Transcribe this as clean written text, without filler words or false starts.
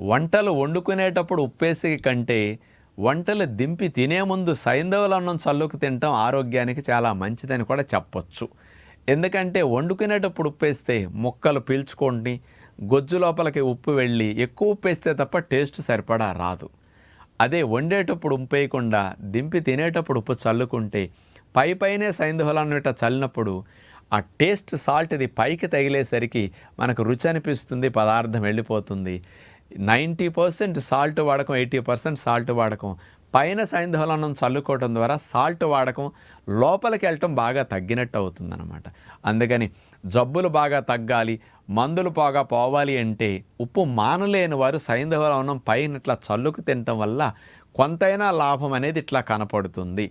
వంటలు వండుకునేటప్పుడు ఉప్పేసి కంటే వంటలు దింపి తినే ముందు సైంధవుల అన్నం చల్లుకు తినటం ఆరోగ్యానికి చాలా మంచిదని కూడా చెప్పొచ్చు. ఎందుకంటే వండుకునేటప్పుడు ఉప్పేస్తే ముక్కలు పీల్చుకొని గొజ్జు లోపలికి ఉప్పు వెళ్ళి ఎక్కువ ఉప్పేస్తే తప్ప టేస్ట్ సరిపడా రాదు. అదే వండేటప్పుడు ఉప్పేయకుండా దింపి తినేటప్పుడు ఉప్పు చల్లుకుంటే పైనే సైంధవులను ఇట్లా చల్లినప్పుడు ఆ టేస్ట్ సాల్ట్ ఇది పైకి తగిలేసరికి మనకు రుచి అనిపిస్తుంది, పదార్థం వెళ్ళిపోతుంది. 90% సాల్ట్ వాడకం, 80% సాల్ట్ వాడకం, పైన సైంధవులను చల్లుకోవటం ద్వారా సాల్ట్ వాడకం లోపలికి వెళ్ళటం బాగా తగ్గినట్టు అవుతుందన్నమాట. అందుకని జబ్బులు బాగా తగ్గాలి, మందులు బాగా పోవాలి అంటే ఉప్పు మానలేని వారు సైంధవ లవణం పైన ఇట్లా చల్లుకు తినటం వల్ల కొంతైనా లాభం అనేది ఇట్లా కనపడుతుంది.